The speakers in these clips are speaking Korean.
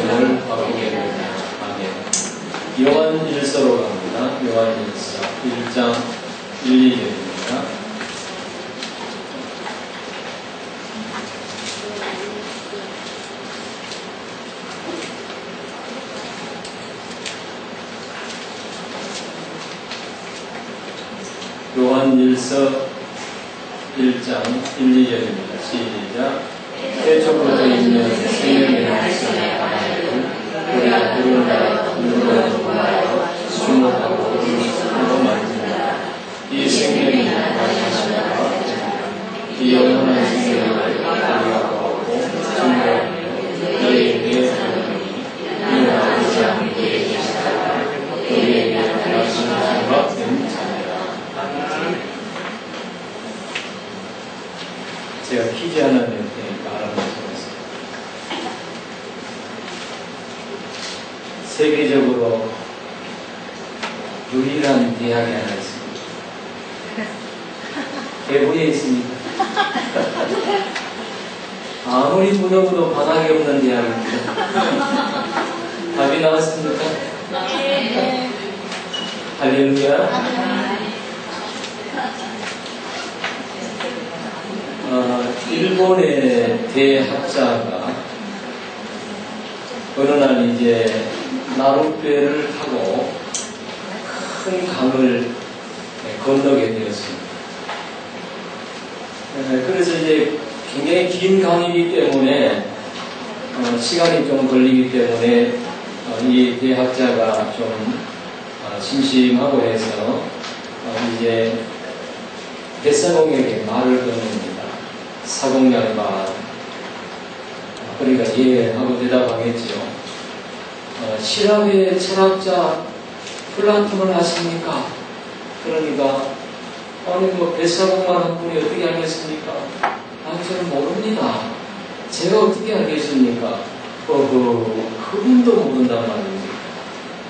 말씀을 바꾸게 됩니다. 아멘. 요한 1서로 갑니다. 요한 1서 1장 1, 2절입니다. 요한 1서 1장 1, 2절입니다. 시작. 태초부터 있는 생명의 말씀을 받아내고 우리가 누군가 누구를 보아요 주목하고 하고 만진다. 이 생명이 나타나시다가 이 영원한 생명을 우리가 보고 주목하며 너희에게 하느니 이 아버지 함께 계시다가 너희에게 말씀하신 것 된 자니라. 제가 퀴즈 하나 낼 테니까 알아보세요. 세계적으로 유일한 대학이 하나 있습니다. 대구에 있습니다. 아무리 묻어도 바닥이 없는 대학입니다. 답이 나왔습니까? 네. 할렐루야. 일본의 대학자가 어느 날 이제 나룻배를 타고 큰 강을 건너게 되었습니다. 그래서 이제 굉장히 긴 강이기 때문에 시간이 좀 걸리기 때문에 이 대학자가 좀 심심하고 해서 이제 뱃사공에게 말을 건넵니다. 사공양반. 그러니까 예 하고 대답하겠죠. 시랍의 철학자 플라톤을 아십니까? 그러니까 아니 뭐 뱃사공만 한 분이 어떻게 알겠습니까? 저는 모릅니다. 제가 어떻게 알겠습니까? 그분도 모른단 말입니다.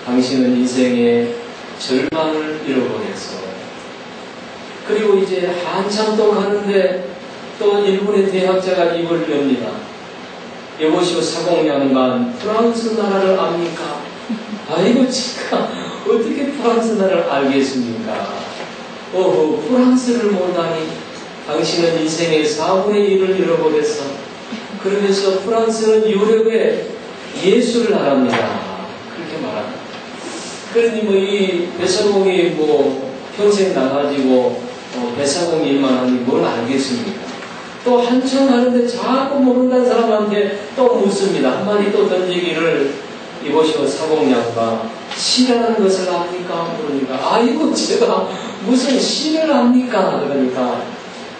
당신은 인생의 절반을 잃어버렸어. 그리고 이제 한참 또 가는데 또 일본의 대학자가 입을 엽니다. 여보시오 사공양반, 프랑스 나라를 압니까? 아이고 지가 어떻게 프랑스 나라를 알겠습니까? 프랑스를 모르다니 당신은 인생의 4분의 1을 잃어버렸어. 그러면서 프랑스는 유럽의 예술 나라입니다. 그렇게 말합니다. 그러니 뭐 이 뱃사공이 뭐 평생 나가지고 뱃사공 일만 하니 뭘 알겠습니까? 또 한참 가는데 자꾸 모른다는 사람한테 또 묻습니다. 한마디 또 던지기를 이보시오 사공양반 시라는 것을 압니까? 그러니까 아이고 제가 무슨 시를 압니까? 그러니까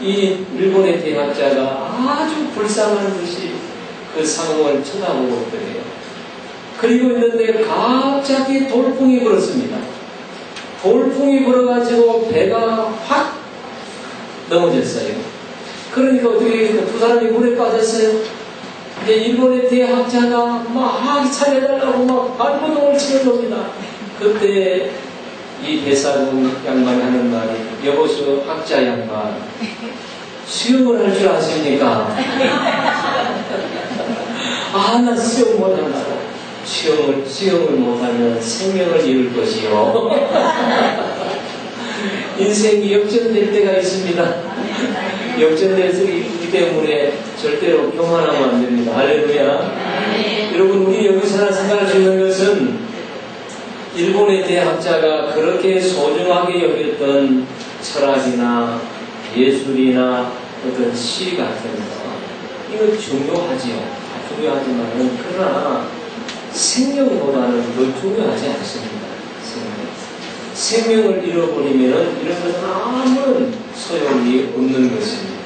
이 일본의 대학자가 아주 불쌍한 듯이 그 상공을 쳐다보고 있더래요. 그리고 있는데 갑자기 돌풍이 불었습니다. 돌풍이 불어가지고 배가 확 넘어졌어요. 그러니까 어떻게 두 사람이 물에 빠졌어요. 이제 일본의 대학자가 막 살려달라고 막 발버둥을 치는 겁니다. 그때 이 대사공 양반이 하는 말이 여보시오 학자 양반 수영을 할 줄 아십니까? 나 수영 못한다고. 수영을 못하면 생명을 잃을 것이요. 인생이 역전될 때가 있습니다. 역전될 수 있기 때문에 절대로 교만하면 안 됩니다. 할렐루야. 여러분 우리 여기서 하나 생각할 수 있는 것은 일본의 대학자가 그렇게 소중하게 여겼던 철학이나 예술이나 어떤 시 같은 거 이거 중요하지요. 중요하지만은 그러나 생명보다는 더 중요하지 않습니다. 생명을 잃어버리면은 이런 것은 아무런 소용이 없는 것입니다.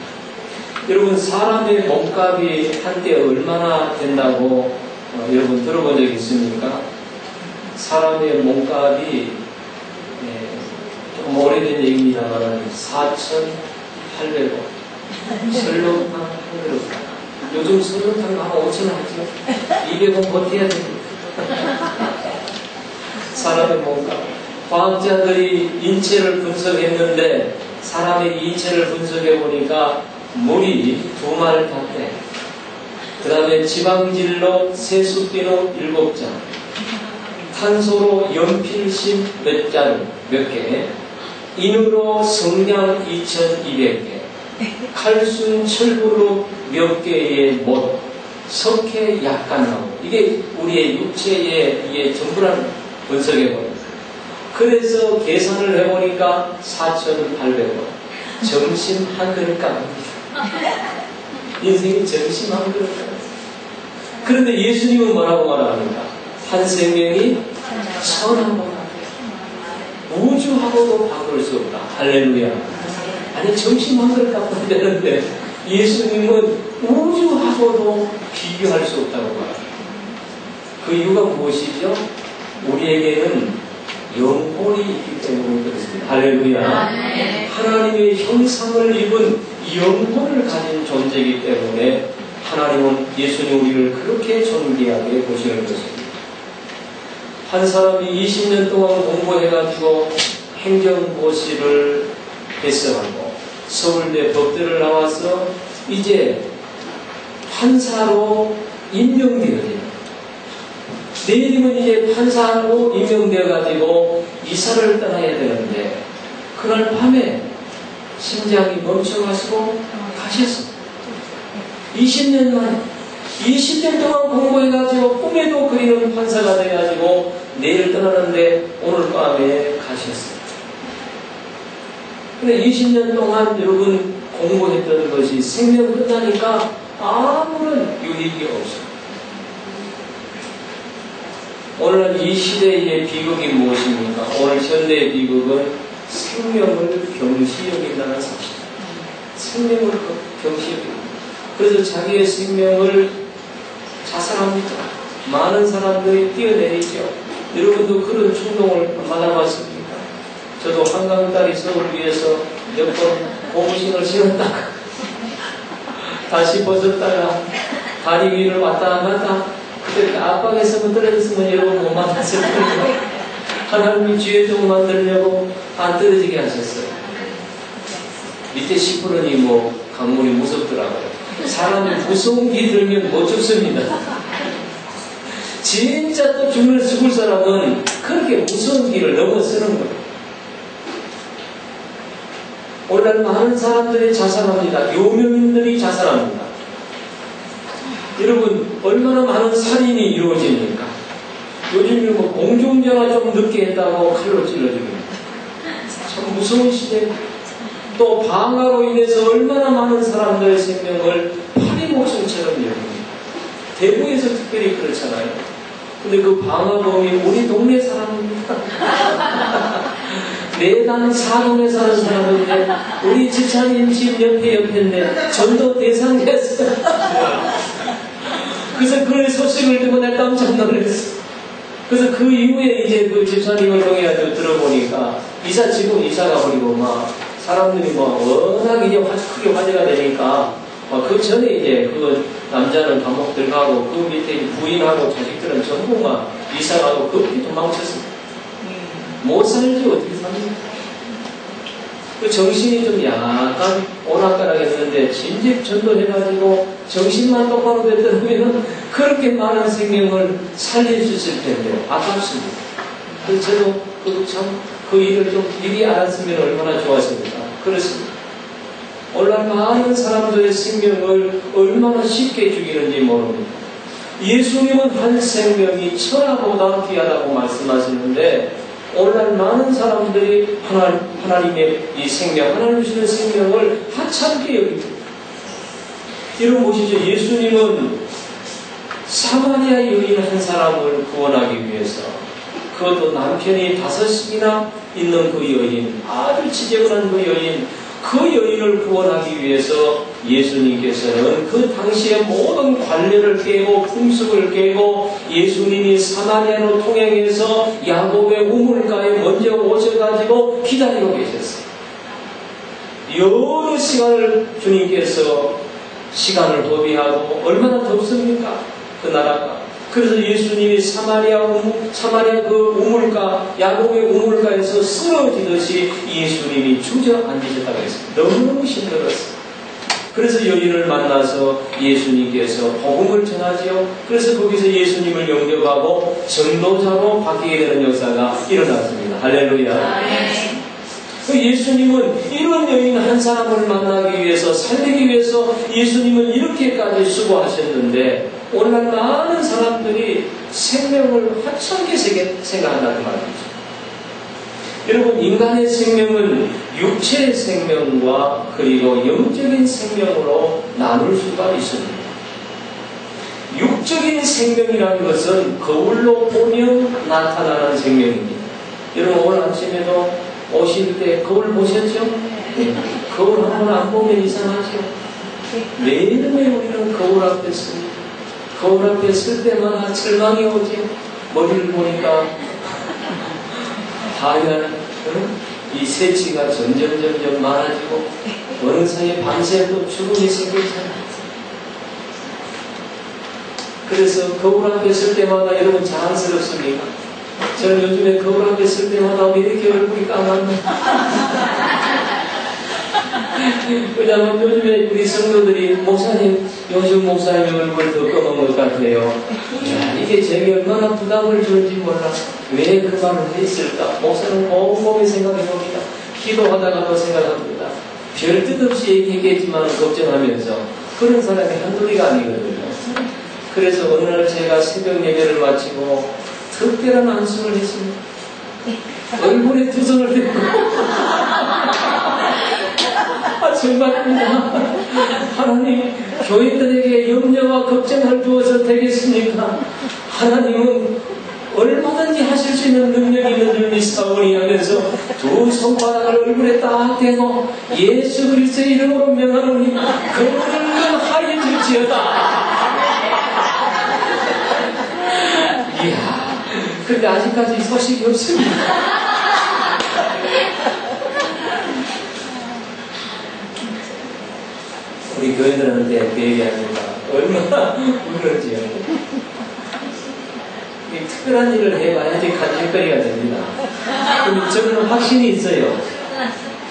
여러분 사람의 몸값이 한때 얼마나 된다고 여러분 들어본 적 있습니까? 사람의 몸값이 좀 오래된 얘기입니다만 4,800원 설렁탕 800원 요즘 설렁탕 한 5,000원 하죠. 200원 버텨야 됩니다. 사람의 몸값 과학자들이 인체를 분석했는데 사람의 인체를 분석해 보니까 물이 2마를 탔대. 그 다음에 지방진로 세숫비누 7장, 탄소로 연필심 몇 개, 인으로 성냥 2200개, 칼순 철부로 몇 개의 못, 석회 약간 나무. 이게 우리의 육체의 이게 전부라는 분석해버립니다. 그래서 계산을 해보니까 4,800원. 점심 한 그릇 값입니다. 인생이 점심 한 그릇 값입니다. 그런데 예수님은 뭐라고 말합니까? 한 생명이 1,000원. 우주하고도 바꿀 수 없다. 할렐루야. 아니 점심 한 그릇 값은 되는데 예수님은 우주하고도 비교할 수 없다고 말합니다. 그 이유가 무엇이죠? 우리에게는 영혼이 있기 때문에 그렇습니다. 할렐루야. 하나님의 형상을 입은 영혼을 가진 존재이기 때문에 하나님은 예수님 우리를 그렇게 존귀하게 보시는 것입니다. 한 사람이 20년 동안 공부해가지고 행정고시를 패스하고 서울대 법대를 나와서 이제 판사로 임명되어져요. 내일이면 이제 판사로 임명되어가지고 이사를 떠나야 되는데 그날 밤에 심장이 멈춰가지고 가셨어요. 20년 만에 20년 동안 공부해가지고 꿈에도 그리는 판사가 돼가지고 내일 떠나는데 오늘 밤에 가셨어요. 근데 20년 동안 여러분 공부했던 것이 생명 끝나니까 아무런 유익이 없어요. 오늘날 이 시대의 비극이 무엇입니까? 오늘 현대의 비극은 생명을 경시 여긴다는 사실. 생명을 경시 여긴다. 그래서 자기의 생명을 자살합니다. 많은 사람들이 뛰어내리죠. 여러분도 그런 충동을 받아봤습니까? 저도 한강 딸이 서울 위에서 몇 번 고무신을 신었다가 다시 벗었다가 다리 위를 왔다 갔다 그때 압박에서 떨어졌으면 여러분 못 만났을 거예요. 하나님이 죄 좀 만들려고 안 떨어지게 하셨어요. 밑에 시푸르니 뭐 강물이 무섭더라고요. 사람이 무서운 길 들면 못 죽습니다. 진짜 또 죽을 사람은 그렇게 무서운 길을 넘어서는 거예요. 오늘날 많은 사람들이 자살합니다. 요명인들이 자살합니다. 여러분 얼마나 많은 살인이 이루어집니까? 요즘 뭐 공중전화 좀 늦게 했다고 칼로 찔러줍니다. 참 무서운 시대. 또 방화로 인해서 얼마나 많은 사람들의 생명을 파리 목숨처럼 여깁니다. 대구에서 특별히 그렇잖아요. 근데 그 방화범이 우리 동네 사람입니다. 내단 사동에 사는 사람인데 우리 지차님 집 옆인데 전도 대상이었어요. 그래서 그 소식을 듣고 내가 깜짝 놀랐어. 그래서 그 이후에 이제 그 집사님을 통해 들어보니까 지금 이사가 버리고 막 사람들이 뭐 워낙 이제 크게 화제가 되니까 그 전에 이제 그 남자는 감옥 들어가고 그 밑에 부인하고 자식들은 전부 막 이사가고 급히 도망쳤습니다. 못 살지 어떻게 삽니까? 그 정신이 좀 약간 오락가락했는데 진즉 전도해가지고 정신만 똑바로 됐더라면 그렇게 많은 생명을 살릴 수 있을 텐데 아깝습니다. 그래서 저도 그 일을 좀 미리 알았으면 얼마나 좋았습니까? 그렇습니다. 오늘날 많은 사람들의 생명을 얼마나 쉽게 죽이는지 모릅니다. 예수님은 한 생명이 천하보다 귀하다고 말씀하시는데 오늘날 많은 사람들이 하나님의 이 생명, 하나님 주시는 생명을 하찮게 여깁니다. 여러분 보시죠. 예수님은 사마리아 여인 한 사람을 구원하기 위해서 그것도 남편이 5이나 있는 그 여인, 아주 지저분한 그 여인, 그 여인을 구원하기 위해서 예수님께서는 그 당시의 모든 관례를 깨고 풍습을 깨고 예수님이 사마리아로 통행해서 야곱의 우물가에 먼저 오셔가지고 기다리고 계셨어요. 여러 시간을 주님께서 시간을 도비하고 얼마나 덥습니까? 그 나라가. 그래서 예수님이 사마리아 그 우물가, 야곱의 우물가에서 쓰러지듯이 예수님이 주저앉으셨다고 했습니다. 너무너무 힘들었어요. 그래서 여인을 만나서 예수님께서 복음을 전하지요. 그래서 거기서 예수님을 영접하고 전도자로 바뀌게 되는 역사가 일어났습니다. 할렐루야. 예수님은 이런 여인 한 사람을 만나기 위해서, 살리기 위해서 예수님은 이렇게까지 수고하셨는데 오늘날 많은 사람들이 생명을 하찮게 생각한다는 말이죠. 여러분, 인간의 생명은 육체의 생명과 그리고 영적인 생명으로 나눌 수가 있습니다. 육적인 생명이라는 것은 거울로 보면 나타나는 생명입니다. 여러분, 오늘 아침에도 오실 때 거울 보셨죠? 거울 한 번 안 보면 이상하죠? 매일매일 우리는 거울 앞에 씁니다. 거울 앞에 쓸 때마다 절망이 오죠. 머리를 보니까 하얀 이 새치가 점점 많아지고 어느 사이에 밤새 또 주름이 생기잖아요. 그래서 거울 앞에 쓸 때마다 여러분 자랑스럽습니까? 저는 요즘에 거울 앞에 쓸 때마다 왜 이렇게 얼굴이 까맣나? 왜냐하면 요즘에 우리 성도들이 목사님, 요즘 목사님 얼굴 더 검은 것 같아요. 야, 이게 제게 얼마나 부담을 주는지 몰라. 왜 그 말을 했을까? 목사는 곰곰이 생각해봅니다. 기도하다가도 생각합니다. 별 뜻 없이 얘기했겠지만 걱정하면서 그런 사람이 한둘이가 아니거든요. 그래서 어느 날 제가 새벽 예배를 마치고 특별한 안수를 했습니다. 얼굴에 두성을 대고 정말입니다. 하나님, 교인들에게 염려와 걱정을 두어서 되겠습니까? 하나님은 얼마든지 하실 수 있는 능력이 있는 줄 믿사오니 하면서 두 손바닥을 얼굴에 딱 대고 예수 그리스도의 이름으로 명하노니 그들은 하얘질지어다. 이야, 근데 아직까지 소식이 없습니다. 우리 교인들한테 그 얘기합니다. 얼마나 울었지요. 특별한 일을 해봐야지 간질거리가 됩니다. 그럼 저는 확신이 있어요.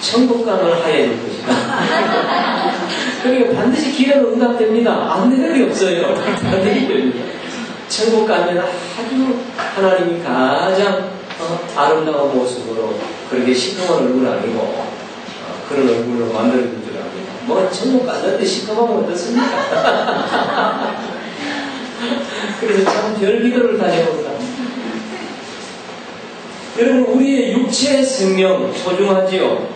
천국 가면 하얘질 것이다. 그러니까 반드시 기회는 응답됩니다. 안 되는 게 없어요. 반드시 됩니다. 천국 가면 아주 하나님이 가장 아름다운 모습으로 그렇게 시커먼 얼굴 아니고 그런 얼굴로 만들어줄 줄 압니다. 뭐 천국 갔는데 시커먼면 어떻습니까? 그래서 참 별 기도를 다녀봅니다. 여러분, 우리의 육체의 생명 소중하지요.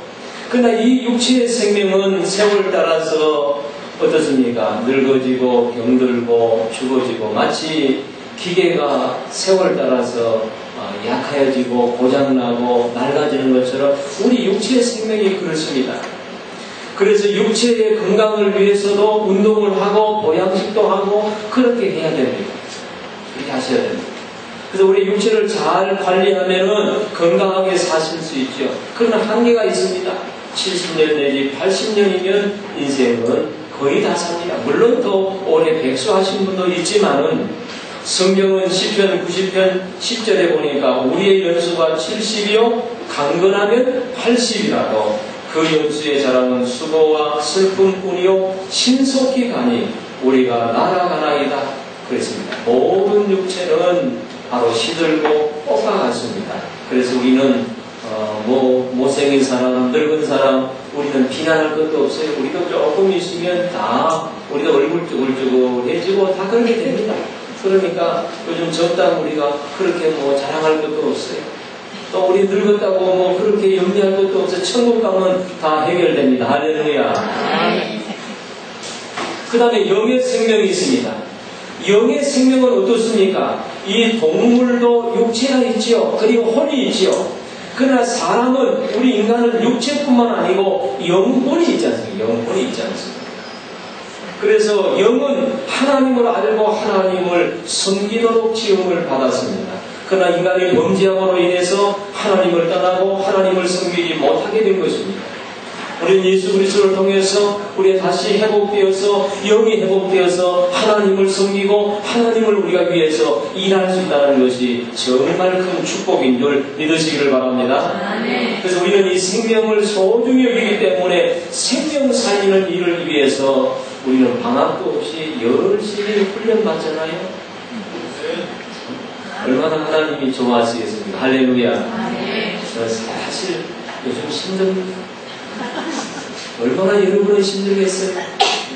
그러나 이 육체의 생명은 세월 따라서 어떻습니까? 늙어지고 병들고 죽어지고 마치 기계가 세월 따라서 약해지고 고장나고 낡아지는 것처럼 우리 육체의 생명이 그렇습니다. 그래서 육체의 건강을 위해서도 운동을 하고 보양식도 하고 그렇게 해야 됩니다. 그렇게 하셔야 됩니다. 그래서 우리 육체를 잘 관리하면은 건강하게 사실 수 있죠. 그러나 한계가 있습니다. 70년 내지 80년이면 인생은 거의 다 삽니다. 물론 더 오래 백수하신 분도 있지만은 성경은 시편 90편 10절에 보니까 우리의 연수가 70이요 강건하면 80이라고 그 연수의 자랑은 수고와 슬픔뿐이요 신속히 가니 우리가 날아가나이다 그랬습니다. 모든 육체는 바로 시들고 꽃과 같습니다. 그래서 우리는 못생긴 사람, 늙은 사람 우리는 비난할 것도 없어요. 우리도 조금 있으면 다 우리도 얼굴 쭈글쭈글해지고 다 그렇게 됩니다. 그러니까 요즘 적당 우리가 그렇게 자랑할 것도 없어요. 또 우리 늙었다고 그렇게 염려할 것도 없어요. 천국 가면 다 해결됩니다. 할렐루야. 그 다음에 영의 생명이 있습니다. 영의 생명은 어떻습니까? 이 동물도 육체가 있지요. 그리고 혼이 있지요. 그러나 사람은, 우리 인간은 육체뿐만 아니고 영혼이 있지 않습니까? 영혼이 있지 않습니까? 그래서 영은 하나님을 알고 하나님을 섬기도록 지음을 받았습니다. 그러나 인간의 범죄함으로 인해서 하나님을 떠나고 하나님을 섬기지 못하게 된 것입니다. 우리는 예수 그리스도를 통해서 우리 다시 회복되어서 영이 회복되어서 하나님을 섬기고 하나님을 우리가 위해서 일할 수 있다는 것이 정말 큰 축복인 줄 믿으시기를 바랍니다. 그래서 우리는 이 생명을 소중히 여기기 때문에 생명 살리는 일을 위해서 우리는 방학도 없이 열심히 훈련받잖아요. 얼마나 하나님이 좋아하시겠습니까? 할렐루야. 사실 요즘 힘듭니다. 얼마나 여러분은 힘들겠어요?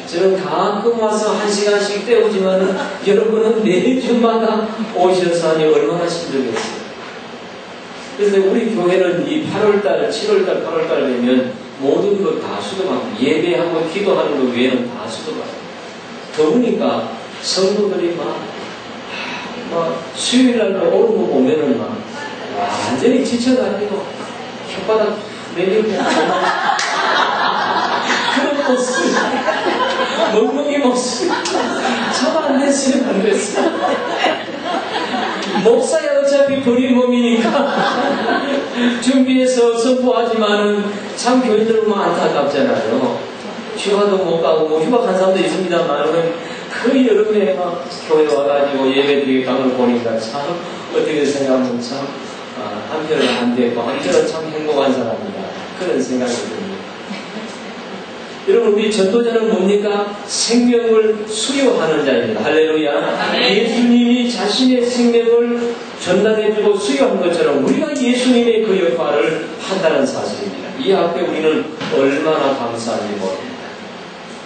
저는 가끔 와서 1시간씩 때우지만 여러분은 매주마다 오셔서 하니 얼마나 힘들겠어요? 그래서 우리 교회는 이 8월달, 7월달, 8월달 되면 모든 것 다 수도받고 예배하고 기도하는 것 외에는 다 수도받고 더우니까 성도들이 막 수요일날 오는 거 보면은 막 완전히 지쳐가지고 혓바닥 내리고 그런 모습 멍멍이 모습 참 안 됐어요. 안 됐어요. 목사야 어차피 버린 몸이니까 준비해서 선포하지만은 참 교인들 보면 안타깝잖아요. 휴가도 못 가고 뭐 휴가 간 사람도 있습니다만은 그 여름에 막 교회 와가지고 예배드리게 가는 걸 보니까 참 어떻게 생각하면 참 한편은 안 되고 한편은 참 행복한 사람이다. 그런 생각이 듭니다. 여러분 우리 전도자는 뭡니까? 생명을 수여하는 자입니다. 할렐루야. 예수님이 자신의 생명을 전달해주고 수여한 것처럼 우리가 예수님의 그 역할을 한다는 사실입니다. 이 앞에 우리는 얼마나 감사한지 모릅니다.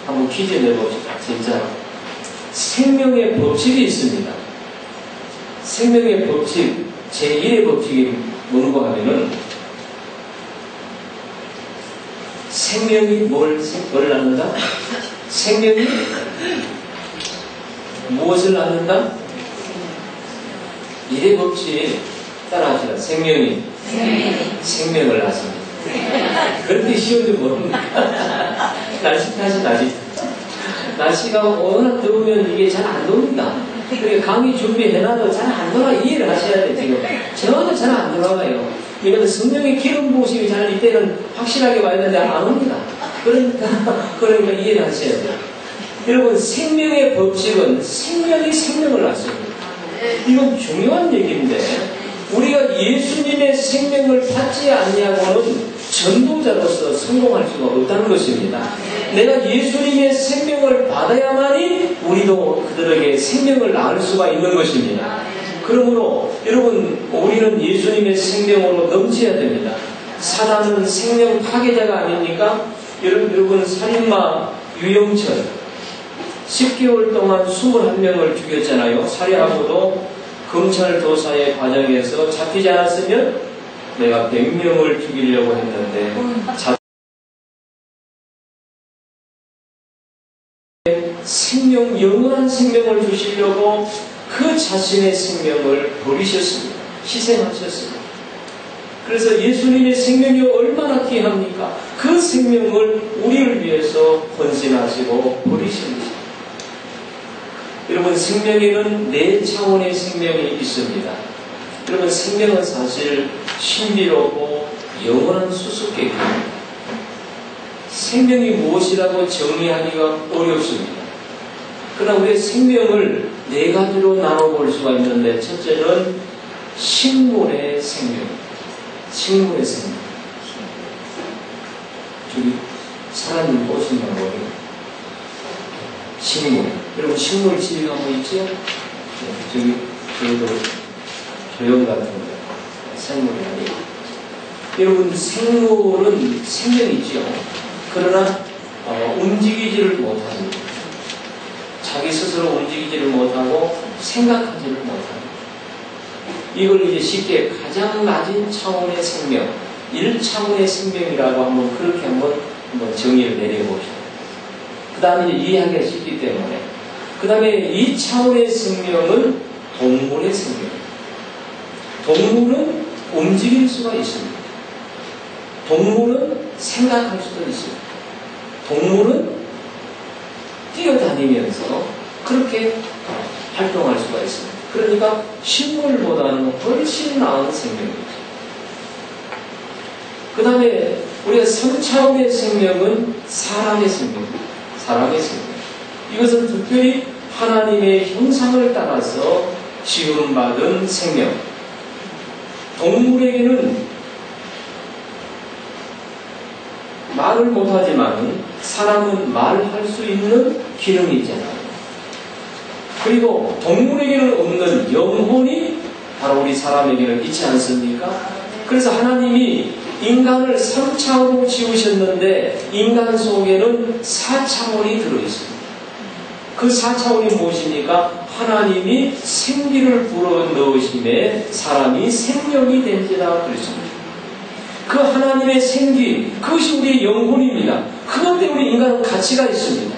한번 퀴즈 내봅시다. 진짜 생명의 법칙이 있습니다. 생명의 법칙 제1의 법칙이 뭔가 하면은 생명이 뭘 낳는다? 생명이 무엇을 낳는다? 1의 법칙 따라합시다. 생명이 생명을 낳습니다. 그렇게 쉬운 줄 모릅니다. 날씨 탓이 날씨가 워낙 더우면 이게 잘 안 돕니다. 그러니까 강의 준비해놔도 잘 안 돌아 이해를 하셔야 돼. 지금 전혀 잘 안 돌아가요. 이거는 성령의 기름 부으심이 잘 이때는 확실하게 와야 되는데 안 옵니다. 그러니까 이해를 하셔야 돼요. 여러분 생명의 법칙은 생명이 생명을 낳습니다. 이건 중요한 얘기인데 우리가 예수님의 생명을 받지 않냐고는 전도자로서 성공할 수가 없다는 것입니다. 내가 예수님의 생명을 받아야만이 우리도 그들에게 생명을 낳을 수가 있는 것입니다. 그러므로 여러분 우리는 예수님의 생명으로 넘쳐야 됩니다. 사단은 생명 파괴자가 아닙니까? 여러분 살인마 유영철 10개월 동안 21명을 죽였잖아요. 살해하고도 검찰 조사의 과정에서 잡히지 않았으면 내가 100명을 죽이려고 했는데 생명, 영원한 생명을 주시려고 그 자신의 생명을 버리셨습니다. 희생하셨습니다. 그래서 예수님의 생명이 얼마나 귀합니까? 그 생명을 우리를 위해서 헌신하시고 버리십니다. 여러분 생명에는 4차원의 생명이 있습니다. 여러분 생명은 사실 신비롭고 영원한 수수께끼입니다. 생명이 무엇이라고 정의하기가 어렵습니다. 그러나 우리의 생명을 4가지로 나눠볼 수가 있는데 첫째는 식물의 생명. 식물의 생명. 저기 사람을 보시면 뭐예요? 식물. 여러분 식물 집에 가면 있죠? 저기도 조형 같은 거. 생물이 아니고. 여러분 생물은 생명이죠. 그러나 움직이지를 못합니다. 자기 스스로 움직이지를 못하고 생각하지를 못합니다. 이걸 이제 쉽게 가장 낮은 차원의 생명, 1차원의 생명이라고 한번 그렇게 한번 정의를 내려봅시다. 그 다음에 이제 이해하기가 쉽기 때문에. 그 다음에 2차원의 생명은 동물의 생명입니다. 동물은 움직일 수가 있습니다. 동물은 생각할 수도 있습니다. 동물은 뛰어다니면서 그렇게 활동할 수가 있습니다. 그러니까 식물보다는 훨씬 나은 생명이죠. 그 다음에 우리가 3차원의 생명은 사랑의 생명입니다. 사랑의 생명. 이것은 특별히 하나님의 형상을 따라서 지음받은 생명. 동물에게는 말을 못하지만 사람은 말할 수 있는 기능이 있잖아요. 그리고 동물에게는 없는 영혼이 바로 우리 사람에게는 있지 않습니까? 그래서 하나님이 인간을 3차원으로 지으셨는데 인간 속에는 4차원이 들어있습니다. 그 4차원이 무엇입니까? 하나님이 생기를 불어넣으심에 사람이 생명이 된지라 그랬습니다. 그 하나님의 생기, 그것이 우리의 영혼입니다. 그것 때문에 인간은 가치가 있습니다.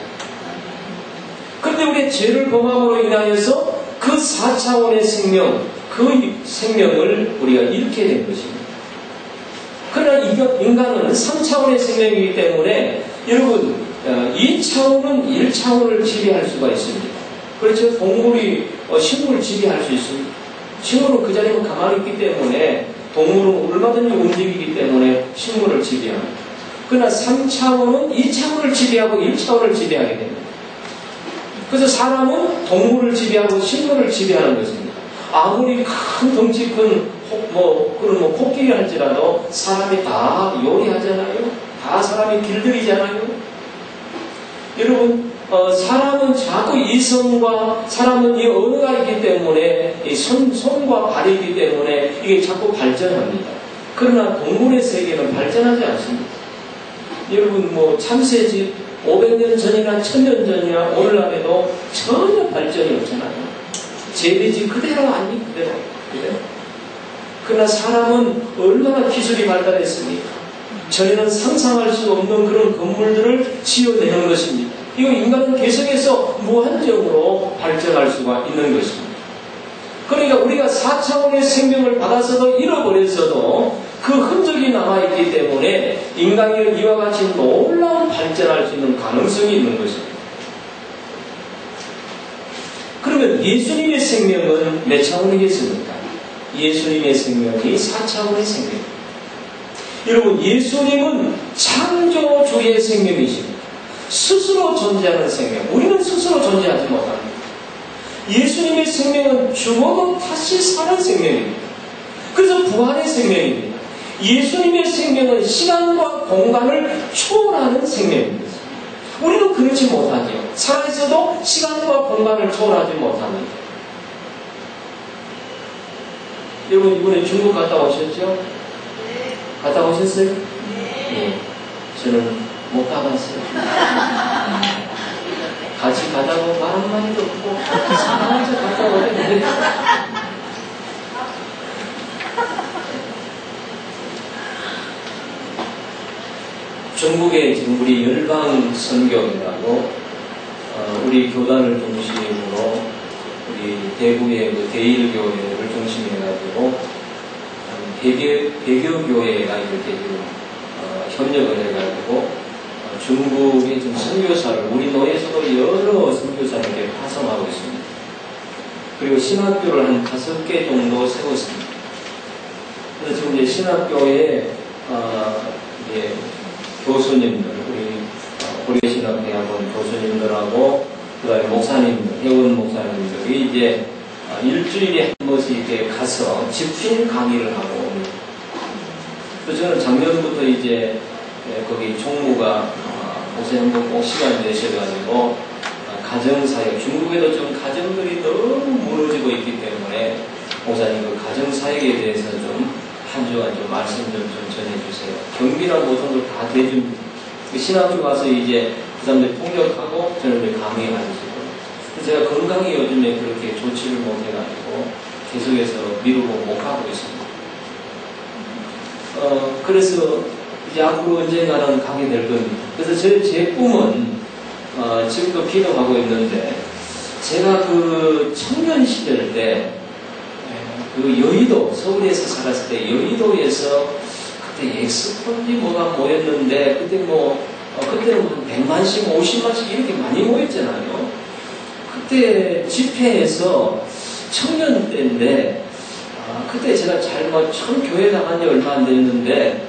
그런데 우리의 죄를 범함으로 인하여서 그 4차원의 생명, 그 생명을 우리가 잃게 된 것입니다. 그러나 인간은 3차원의 생명이기 때문에 여러분 2차원은 1차원을 지배할 수가 있습니다. 그렇죠? 동물이 식물을 지배할 수 있습니다. 식물은 그 자리에 가만히 있기 때문에 동물은 얼마든지 움직이기 때문에 식물을 지배합니다. 그러나 3차원은 2차원을 지배하고 1차원을 지배하게 됩니다. 그래서 사람은 동물을 지배하고 식물을 지배하는 것입니다. 아무리 큰 덩치 큰 코끼리 할지라도 사람이 다 요리하잖아요. 다 사람이 길들이잖아요. 여러분, 사람은 자꾸 이성과 사람은 이 언어가 있기 때문에 이 손과 발이 있기 때문에 이게 자꾸 발전합니다. 그러나 동물의 세계는 발전하지 않습니다. 여러분 참새집 500년 전이나 1000년 전이나 오늘날에도 전혀 발전이 없잖아요. 재배지 그대로 아니 그대로. 그러나 사람은 얼마나 기술이 발달했습니까? 전에는 상상할 수 없는 그런 건물들을 지어내는 것입니다. 이거 인간은 계속해서 무한정으로 발전할 수가 있는 것입니다. 그러니까 우리가 4차원의 생명을 받아서도 잃어버렸어도 그 흔적이 남아있기 때문에 인간이 이와 같이 놀라운 발전할 수 있는 가능성이 있는 것입니다. 그러면 예수님의 생명은 몇 차원이겠습니까? 예수님의 생명이 4차원의 생명입니다. 여러분, 예수님은 창조주의 생명이십니다. 스스로 존재하는 생명. 우리는 스스로 존재하지 못합니다. 예수님의 생명은 죽어도 다시 사는 생명입니다. 그래서 부활의 생명입니다. 예수님의 생명은 시간과 공간을 초월하는 생명입니다. 우리는 그렇지 못하죠. 살아있어도 시간과 공간을 초월하지 못합니다. 여러분, 이번에 중국 갔다 오셨죠? 갔다 오셨어요? 네. 저는 못 가봤어요. 같이 가자고 말 한마디도 없고 사랑해서 갔다 오랬는데 중국에 지금 우리 열방 선교회라고 우리 교단을 중심으로 우리 대구의 그 대일교회를 중심해가지고 100여 교회가 이렇게 지금 협력을 해가지고 중국의 지금 선교사를 우리 노예에서도 여러 선교사를 이렇게 파송하고 있습니다. 그리고 신학교를 한 5개 정도 세웠습니다. 그래서 지금 이제 신학교에 이제 교수님들, 우리 고려신학대학원 교수님들하고 그다음에 목사님들, 회원 목사님들이 이제 일주일에 한 번씩 이렇게 가서 집중 강의를 하고 옵니다. 그래서 저는 작년부터 이제 거기 총무가 목사님 한번 꼭 시간 내셔가지고 가정사역, 중국에도 좀 가정들이 너무 무너지고 있기 때문에 목사님 그 가정사역에 대해서 좀 한 주간 좀 말씀 좀 전해주세요. 경비나 모든 걸 다 대줍니다. 신학교 가서 이제 그 사람들 폭력하고 저는 이제 강의하시고 제가 건강이 요즘에 그렇게 좋지를 못해가지고 계속해서 미루고 못 가고 있습니다. 그래서 이제 앞으로 언젠가는 가게 될 겁니다. 그래서 제 꿈은 지금도 기도하고 있는데 제가 그 청년 시절 때 그 여의도, 서울에서 살았을 때 여의도에서 그때 엑스폰지 뭐가 모였는데 그때 그때는 한 100만씩 50만씩 이렇게 많이 모였잖아요. 그때 집회에서 청년 때인데 그때 제가 처음 교회 나간 지 얼마 안 됐는데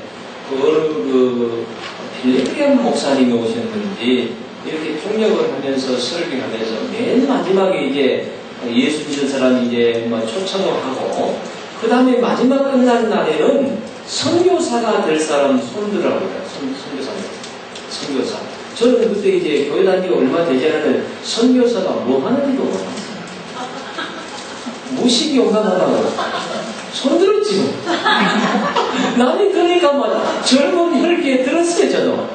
빌리그램 목사님이 오셨는지 이렇게 통역을 하면서 설교하면서 맨 마지막에 이제 예수 믿는 사람이 이제 뭐 초청을 하고 그 다음에 마지막 끝나는 날에는 선교사가 될 사람 손들라고 해요. 선교사. 저는 그때 이제 교회 다니기 얼마 되지 않은 선교사가 뭐 하는지도 몰랐어요. 무식이 용감하다고. 손들었지 뭐. 남이 그러니까 막 젊은 혈기에 들었어요, 저도.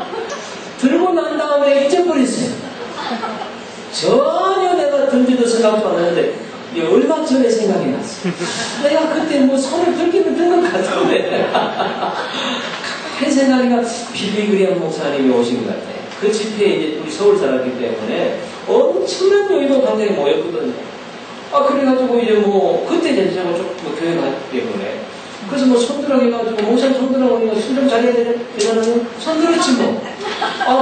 들고 난 다음에 잊어버렸어요. 전혀 내가 든지도 생각도 안 하는데, 얼마 전에 생각이 났어요. 내가 그때 뭐 손을 들기는 든 것 같은데. 가만히 생각하니까 빌리그램 목사님이 오신 것 같아요. 그 집회에 이제 우리 서울 살았기 때문에 엄청난 여의도 관객이 모였거든요. 그래가지고 이제 뭐, 그때 이제 제가 조금 교회 가기 때문에. 그래서 뭐 손들어 해가지고, 목사님 손들어 보니까 손 좀 잘해야 되잖아요. 손들었지 뭐.